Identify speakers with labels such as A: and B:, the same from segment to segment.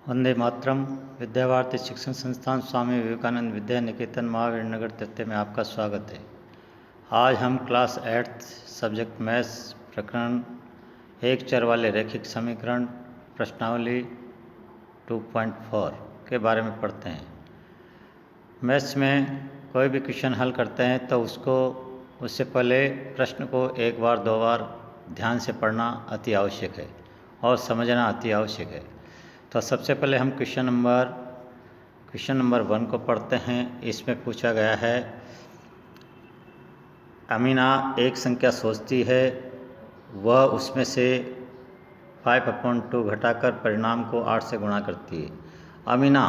A: वंदे मातरम। विद्या भारती शिक्षण संस्थान स्वामी विवेकानंद विद्या निकेतन महावीर नगर तृतीय में आपका स्वागत है। आज हम क्लास 8 सब्जेक्ट मैथ्स प्रकरण एक चर वाले रैखिक समीकरण प्रश्नावली 2.4 के बारे में पढ़ते हैं। मैथ्स में कोई भी क्वेश्चन हल करते हैं तो उससे पहले प्रश्न को एक बार दो बार ध्यान से पढ़ना अति आवश्यक है और समझना अति आवश्यक है। तो सबसे पहले हम क्वेश्चन नंबर 1 को पढ़ते हैं। इसमें पूछा गया है, अमीना एक संख्या सोचती है, वह उसमें से 5/2 घटाकर परिणाम को 8 से गुणा करती है। अमीना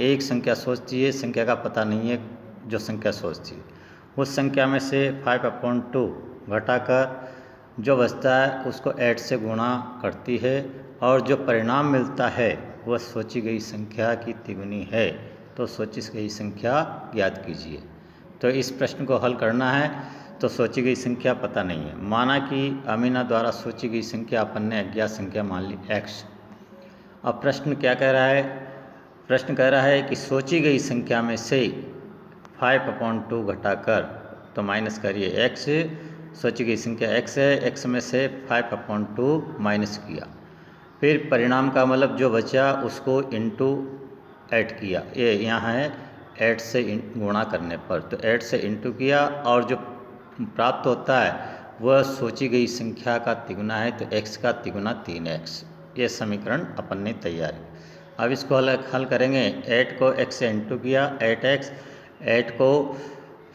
A: एक संख्या सोचती है, संख्या का पता नहीं है जो संख्या सोचती है। उस संख्या में से 5/2 घटाकर जो बचता है उसको 8 से गुणा करती है और जो परिणाम मिलता है वह सोची गई संख्या की तिगुनी है। तो सोची गई संख्या ज्ञात कीजिए। तो इस प्रश्न को हल करना है तो सोची गई संख्या पता नहीं है। माना कि अमीना द्वारा सोची गई संख्या अपन ने अज्ञात संख्या मान ली x। अब प्रश्न क्या कह रहा है? प्रश्न कह रहा है कि सोची गई संख्या में से 5/2 घटाकर, तो माइनस करिए x। सोची गई संख्या x है, x में से 5/2 माइनस किया, फिर परिणाम का मतलब जो बचा उसको इंटू 8 किया। ये यहाँ है 8 से गुणा करने पर, तो 8 से इंटू किया और जो प्राप्त होता है वह सोची गई संख्या का तिगुना है, तो x का तिगुना 3x। ये समीकरण अपन ने तैयार किया। अब इसको हल करेंगे। 8 को x से इंटू किया 8x, 8 को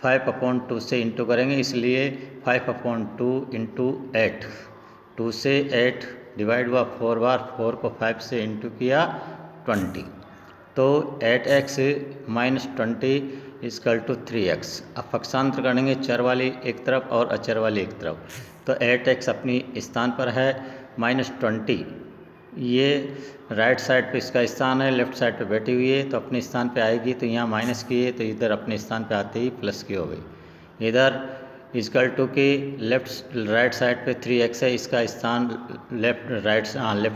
A: 5/2 से इंटू करेंगे, इसलिए 5/2 इंटू 8, 2 से 8 डिवाइड हुआ 4 बार, 4 को 5 से इंटू किया 20, तो 8x minus 20 is equal to 3x। अब पक्षांतर करेंगे चर वाली एक तरफ और अचर वाली एक तरफ, तो 8x अपनी स्थान पर है, माइनस 20 ये राइट साइड पे इसका स्थान है, लेफ्ट साइड पे बैठी हुई है, तो अपने स्थान पे आएगी। तो यहाँ माइनस की है तो इधर अपने स्थान पे आते ही प्लस की हो गई। इधर इजकल टू की राइट साइड पे 3x है, इसका स्थान लेफ्ट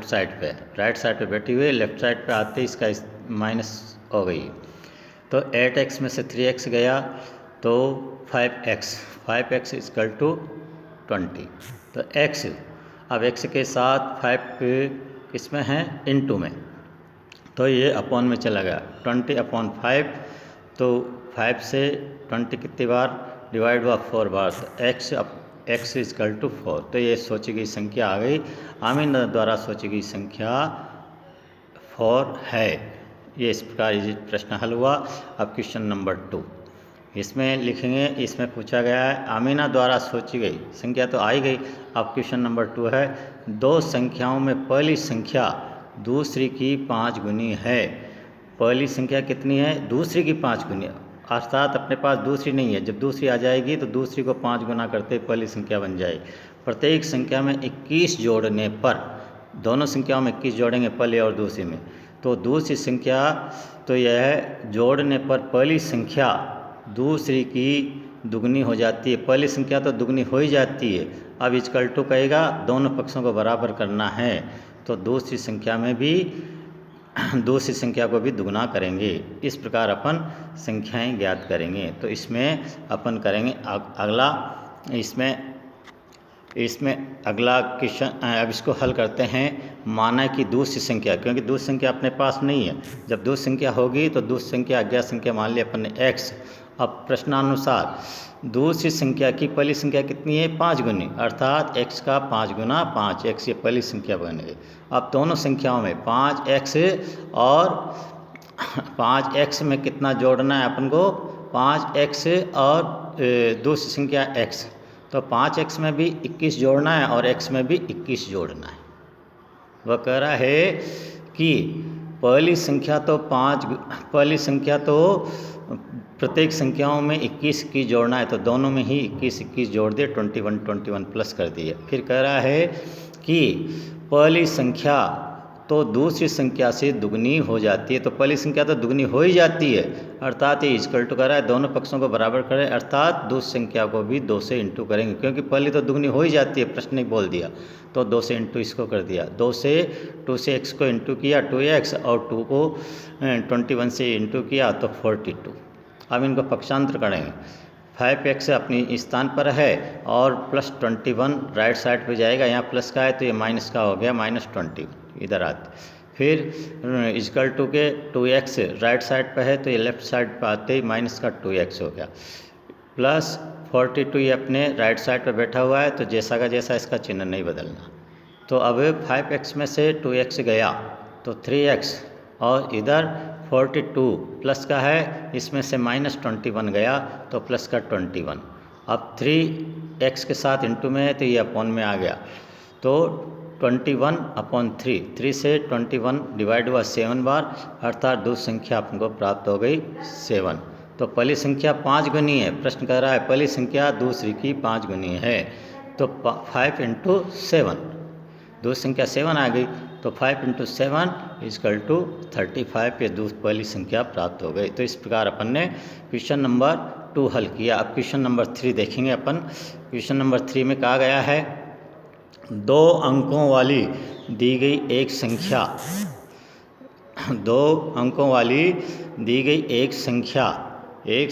A: साइड पे, राइट साइड पे बैठी हुई है, लेफ्ट साइड पे आते ही इसका माइनस हो गई। तो 8x में से 3x गया तो 5x इजकल टू 20। तो x, अब x के साथ 5 इसमें है इनटू में, तो ये अपॉन में चला गया 20/5, तो 5 से 20 कितनी बार डिवाइड हुआ 4 बार, तो x इजकल टू 4। तो ये सोची गई संख्या आ गई। अमीना द्वारा सोची गई संख्या 4 है। ये इस प्रकार ये प्रश्न हल हुआ। अब क्वेश्चन नंबर 2 इसमें लिखेंगे। इसमें पूछा गया है, अमीना द्वारा सोची गई संख्या तो आई गई। अब क्वेश्चन नंबर 2 है, दो संख्याओं में पहली संख्या दूसरी की 5 गुनी है। पहली संख्या कितनी है? दूसरी की 5 गुनी, अर्थात अपने पास दूसरी नहीं है। जब दूसरी आ जाएगी तो दूसरी को 5 गुना करते पहली संख्या बन जाएगी। प्रत्येक संख्या में 21 जोड़ने पर, दोनों संख्याओं में 21 जोड़ेंगे पहली और दूसरी में, तो दूसरी संख्या, तो यह जोड़ने पर पहली संख्या दूसरी की दुगनी हो जाती है। पहली संख्या तो दुगनी हो ही जाती है। अब इजकल टू कहेगा, दोनों पक्षों को बराबर करना है, तो दूसरी संख्या में भी दूसरी संख्या को भी दुगना करेंगे। इस प्रकार अपन संख्याएं ज्ञात करेंगे। तो इसमें अपन करेंगे अगला, इसमें अगला क्वेश्चन। अब इसको हल करते हैं। माना कि दूसरी संख्या, क्योंकि दूसरी संख्या अपने पास नहीं है, जब दूसरी संख्या होगी तो दूसरी संख्या अज्ञात संख्या मान ली अपन ने x। अब प्रश्नानुसार दूसरी संख्या की पहली संख्या कितनी है? 5 गुनी, अर्थात x का 5 गुना 5x, ये पहली संख्या बन गई। अब दोनों संख्याओं में 5x और 5x में कितना जोड़ना है अपन को? 5x और दूसरी संख्या x, तो 5x में भी 21 जोड़ना है और x में भी 21 जोड़ना है। वह कह रहा है कि पहली संख्या तो प्रत्येक संख्याओं में 21 की जोड़ना है, तो दोनों में ही 21 जोड़ दिए, 21 प्लस कर दिए। फिर कह रहा है कि पहली संख्या तो दूसरी संख्या से दुगनी हो जाती है। तो पहली संख्या तो दुगनी हो ही जाती है, अर्थात ये इक्वल टू कर रहा है, दोनों पक्षों को बराबर करें, अर्थात दूसरी संख्या को भी 2 से इंटू करेंगे, क्योंकि पहली तो दुगनी हो ही जाती है, प्रश्न ही बोल दिया, तो 2 से इंटू इसको कर दिया। 2 से x को इंटू किया 2x, और 2 को 21 से इंटू किया तो 42। अब इनको पक्षांतर करेंगे। 5x अपनी स्थान पर है और प्लस 21 राइट साइड पे जाएगा, यहाँ प्लस का है तो ये माइनस का हो गया, -20 इधर आते। फिर इक्वल टू के 2x राइट साइड पे है तो ये लेफ्ट साइड पे आते ही माइनस का 2x हो गया, प्लस 42 ये अपने राइट साइड पे बैठा हुआ है, तो जैसा का जैसा इसका चिन्ह नहीं बदलना। तो अब 5x में से 2x गया तो 3x, और इधर 42 प्लस का है, इसमें से -21 गया तो प्लस का 21। अब 3x के साथ इंटू में है तो ये अपॉन में आ गया, तो 21/3, 3 से 21 डिवाइड हुआ 7 बार, अर्थात दूसरी संख्या आपको प्राप्त हो गई 7। तो पहली संख्या 5 गुनी है, प्रश्न कह रहा है पहली संख्या दूसरी की 5 गुनी है, तो 5 × 7, दूसरी संख्या 7 आ गई, तो 5 × 7 = 35, ये पहली संख्या प्राप्त हो गई। तो इस प्रकार अपन ने क्वेश्चन नंबर 2 हल किया। अब क्वेश्चन नंबर 3 देखेंगे अपन। क्वेश्चन नंबर 3 में कहा गया है 2 अंकों वाली दी गई एक संख्या, 2 अंकों वाली दी गई एक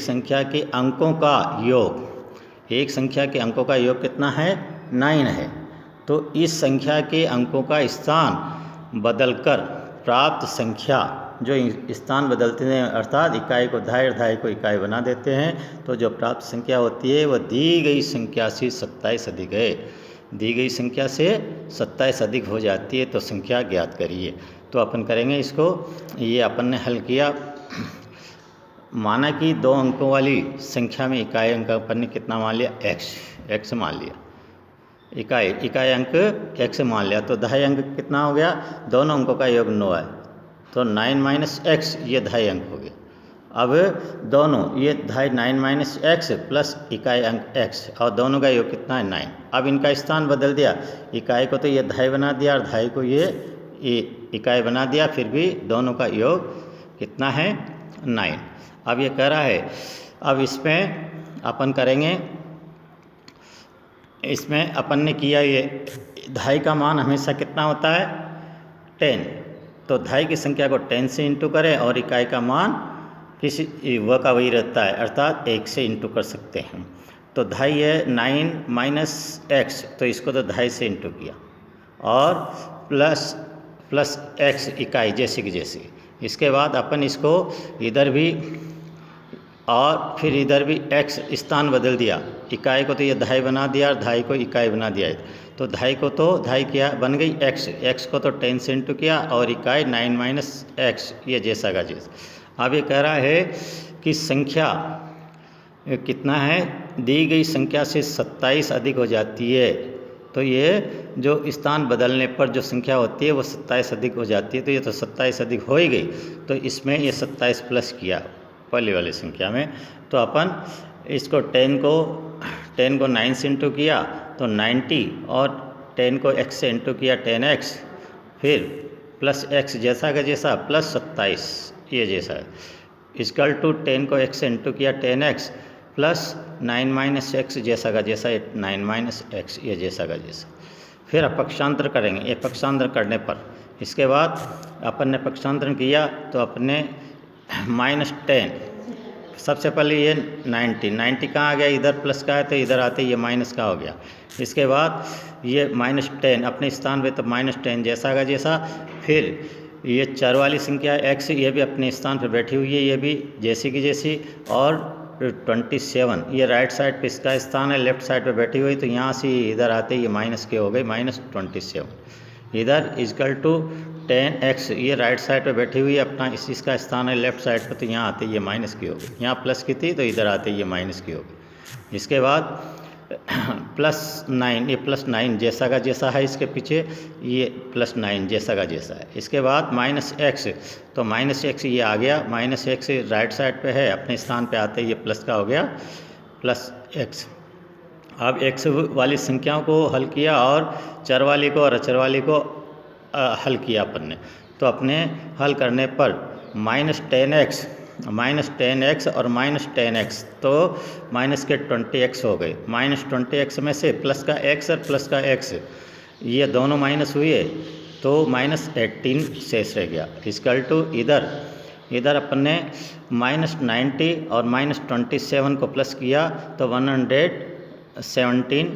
A: संख्या के अंकों का योग, एक संख्या के अंकों का योग कितना है? 9 है। तो इस संख्या के अंकों का स्थान बदलकर प्राप्त संख्या, जो स्थान बदलते हैं अर्थात इकाई को दहाई और दहाई को इकाई बना देते हैं, तो जो प्राप्त संख्या होती है वह दी गई संख्या से 27 अधिक है, दी गई संख्या से 27 अधिक हो जाती है, तो संख्या ज्ञात करिए। तो अपन करेंगे इसको, ये अपन ने हल किया। माना कि 2 अंकों वाली संख्या में इकाई अंक अपन ने कितना मान लिया? x मान लिया, इकाई अंक x मान लिया, तो दहाई अंक कितना हो गया? दोनों अंकों का योग 9 है, तो 9 - x ये दहाई अंक हो गया। अब दोनों ये दहाई 9 - x प्लस इकाई अंक x, और दोनों का योग कितना है? 9। अब इनका स्थान बदल दिया, इकाई को तो ये दहाई बना दिया और दहाई को ये इकाई बना दिया, फिर भी दोनों का योग कितना है? 9। अब ये कह रहा है, अब इसमें अपन करेंगे, इसमें अपन ने किया ये दहाई का मान हमेशा कितना होता है? 10, तो दहाई की संख्या को 10 से इंटू करें और इकाई का मान किसी वह का वही रहता है, अर्थात 1 से इंटू कर सकते हैं। तो दहाई है 9 - x, तो इसको तो दहाई से इंटू किया, और प्लस x इकाई जैसे कि जैसे। इसके बाद अपन इसको इधर भी और फिर इधर भी x स्थान बदल दिया, इकाई को तो ये दहाई बना दिया और दहाई को इकाई बना दिया, तो दहाई को तो दहाई क्या बन गई? x को तो 10 से इंटू किया और इकाई 9 - x, ये जैसा का जैसा। अब ये कह रहा है कि संख्या कितना है? दी गई संख्या से 27 अधिक हो जाती है, तो ये जो स्थान बदलने पर जो संख्या होती है वो 27 अधिक हो जाती है, तो ये तो 27 अधिक हो ही गई, तो इसमें ये 27 प्लस किया पहले वाली संख्या में। तो अपन इसको 10 को 9 से इंटू किया तो 90, और 10 को x से इंटू किया 10x, फिर प्लस x जैसा का जैसा प्लस 27 ये जैसा है, इक्वल टू 10 को x से इंटू किया 10x प्लस 9 - x जैसा का जैसा 9 - x ये जैसा का जैसा। फिर अब पक्षांतर करेंगे, ये पक्षांतर करने पर इसके बाद अपन ने पक्षांतरण किया तो अपने -10, सबसे पहले ये 90 कहाँ आ गया? इधर प्लस का है तो इधर आते ये माइनस का हो गया। इसके बाद ये -10 अपने स्थान पे, तो -10 जैसा का जैसा। फिर ये चर वाली संख्या x, ये भी अपने स्थान पे बैठी हुई है, ये भी जैसी की जैसी। और 27 ये राइट साइड पे इसका स्थान है, लेफ्ट साइड पे बैठी हुई, तो यहाँ से इधर आते ये माइनस के हो गई, -27। इधर इक्वल टू 10x, ये राइट साइड पे बैठी हुई है, अपना इसका स्थान है लेफ्ट साइड पे, तो यहाँ आते ये माइनस की हो गई, यहाँ प्लस की थी तो इधर आते ये माइनस की हो गई। इसके बाद +9, ये +9 जैसा का जैसा है, इसके पीछे ये +9 जैसा का जैसा है। इसके बाद -x, तो -x ये आ गया, -x राइट साइड पे है, अपने स्थान पे आते ये प्लस का हो गया +x। अब x वाली संख्याओं को हल किया और चर वाली को और अचर वाली को हल किया अपन ने। तो अपने हल करने पर -10x और -10x, तो माइनस के 20x हो गए। -20x में से प्लस का x और प्लस का x ये दोनों माइनस हुए, तो -18 शेष रह गया। इक्वल टू इधर अपन ने -90 और -27 को प्लस किया तो 117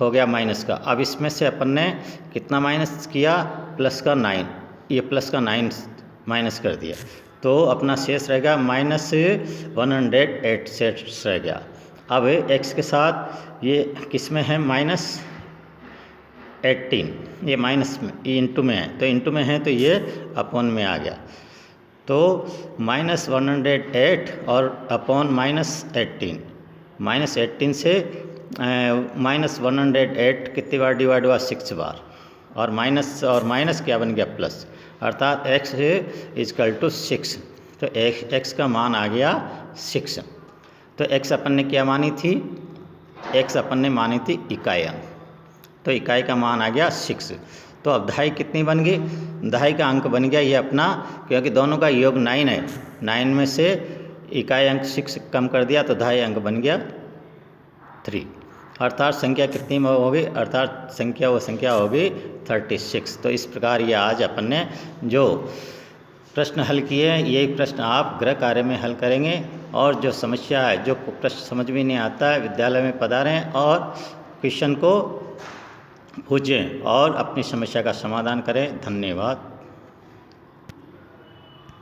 A: हो गया माइनस का। अब इसमें से अपन ने कितना माइनस किया, प्लस का 9, ये प्लस का 9 माइनस कर दिया, तो अपना शेष रहेगा -108 शेष रह गया। अब x के साथ ये किस में है, -18, ये माइनस में, ये इंटू में है, तो इंटू में है तो ये अपॉन में आ गया। तो -108 और अपॉन -18, -18 से -108 कितनी बार डिवाइड हुआ, 6 बार, और माइनस क्या बन गया, प्लस, अर्थात x इक्वल टू 6। तो x का मान आ गया 6। तो x अपन ने क्या मानी थी, x अपन ने मानी थी इकाई अंक, तो इकाई का मान आ गया 6। तो अब दहाई कितनी बन गई, दहाई का अंक बन गया ये अपना, क्योंकि दोनों का योग 9 है, 9 में से इकाई अंक 6 कम कर दिया तो दहाई अंक बन गया 3, अर्थात संख्या कितनी होगी, अर्थात वो संख्या होगी 36। तो इस प्रकार ये आज अपन ने जो प्रश्न हल किए, यही प्रश्न आप गृह कार्य में हल करेंगे। और जो समस्या है, जो प्रश्न समझ में नहीं आता है, विद्यालय में पधारें और क्वेश्चन को पूछें और अपनी समस्या का समाधान करें। धन्यवाद।